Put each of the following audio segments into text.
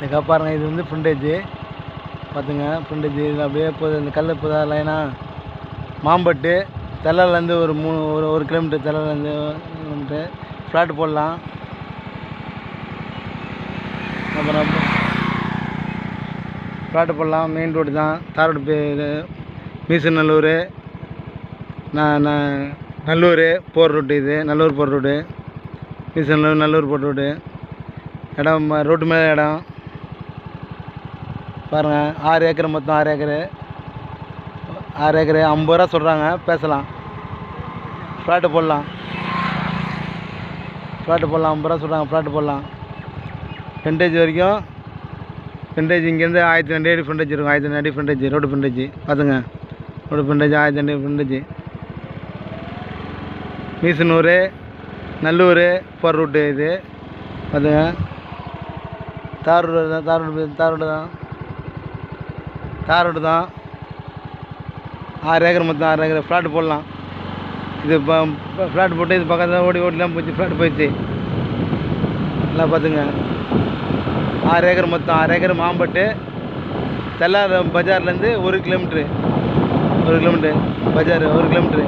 இந்த பாருங்கள், இது வந்து ஃப்ரண்டேஜ் பார்த்துங்க. ஃப்ரண்டேஜ் இதில் அப்படியே போகுது. இந்த கல் இப்போ தான் லைனாக மாம்பட்டு தெல்லாலேருந்து ஒரு கிலோமீட்டர், தெல்லாலேருந்து கிலோமீட்டர் ஃப்ளாட் போடலாம். அப்புறம் ஃப்ளாட்டு போடலாம். மெயின் ரோடு தான், தார் ரோடு. இது மீசநல்லூர், நல்லூர் போர் ரோடு. இது நல்லூர் போர் ரோடு, மீசநல்லூர் நல்லூர் போர் ரோடு. இடம் ரோட்டு மேலே இடம் பாருங்கள். 6 ஏக்கர், மொத்தம் 6 ஏக்கரு. 50 ரூபா சொல்கிறாங்க, பேசலாம். ஃப்ளாட்டு போடலாம். 50 ரூபா சொல்கிறாங்க, ஃப்ளாட்டு போடலாம். ஃப்ரண்டேஜ் வரைக்கும், ஃப்ரண்டேஜ் இங்கேருந்து 1200 அடி ஃப்ரண்டேஜ் இருக்கும். 1200 அடி ஃப்ரண்டேஜ், ரோடு ஃப்ரண்டேஜ் பார்த்துங்க. ரோடு ஃப்ரண்டேஜ் 1200 அடி ஃப்ரண்டேஜ். மீசனூர் நல்லூர் போகிற ரூட்டு இது பார்த்துங்க. தார் ரோடு தான், தார் ரோடு தான். 6 ஏக்கர், மொத்தம் 6 ஏக்கர். ஃப்ளாட்டு போடலாம். இது இப்போ ஃப்ளாட் போட்டு இது பக்கத்தில் ஓடிலாம் போச்சு, ஃப்ளாட் போயிடுச்சு. நல்லா பார்த்துங்க. 6 ஏக்கர், மொத்தம் 6 ஏக்கர். மாம்பட்டு தெல்லார் பஜார்லேருந்து 1 கிலோமீட்ரு, பஜார் 1 கிலோமீட்ரு.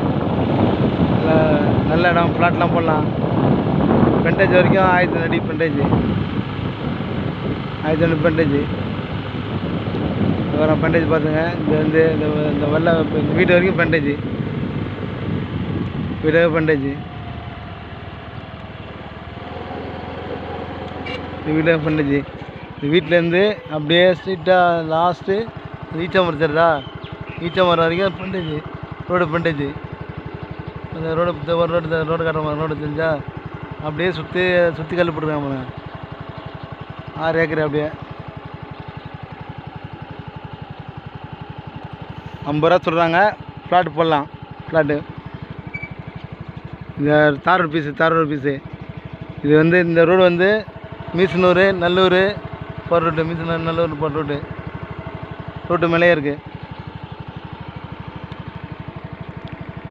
நல்ல இடம், ஃப்ளாட்லாம் போடலாம். ஃப்ரண்டேஜ் வரைக்கும் 1200 அடி ஃப்ரண்டேஜ், 1200 ஃப்ரண்டேஜ். வர ஃப்ரண்டேஜ் பார்த்துங்க. இது வந்து இந்த வெள்ளை இந்த வீடு வரைக்கும் ஃப்ரண்டேஜ், வீடு ஃப்ரண்டேஜ். இந்த வீடு ஃப்ரண்டேஜ். இந்த வீட்டிலேருந்து அப்படியே ஸ்ட்ரீட்டாக லாஸ்ட்டு ஈச்சமரம் தெரியுதா, ஈச்சமரம் வரைக்கும் ஃப்ரண்டேஜ், ரோடு ஃப்ரண்டேஜ். அந்த ரோடு ரோடு காட்டுற ரோடு தெரிஞ்சா அப்படியே சுற்றி கல் போட்டுருக்காங்க. 6 ஏக்கர். அப்படியே 50 ரூபா சொல்கிறாங்க, ஃப்ளாட்டு போடலாம். ஃப்ளாட்டு இந்த தார் ரோடு பீஸு. இது வந்து இந்த ரோடு வந்து மீசனூர் நல்லூர் போகிற ரூட்டு, மீசனூர் நல்லூர் போகிற ரூட்டு, ரோட்டு மேலேயே இருக்குது.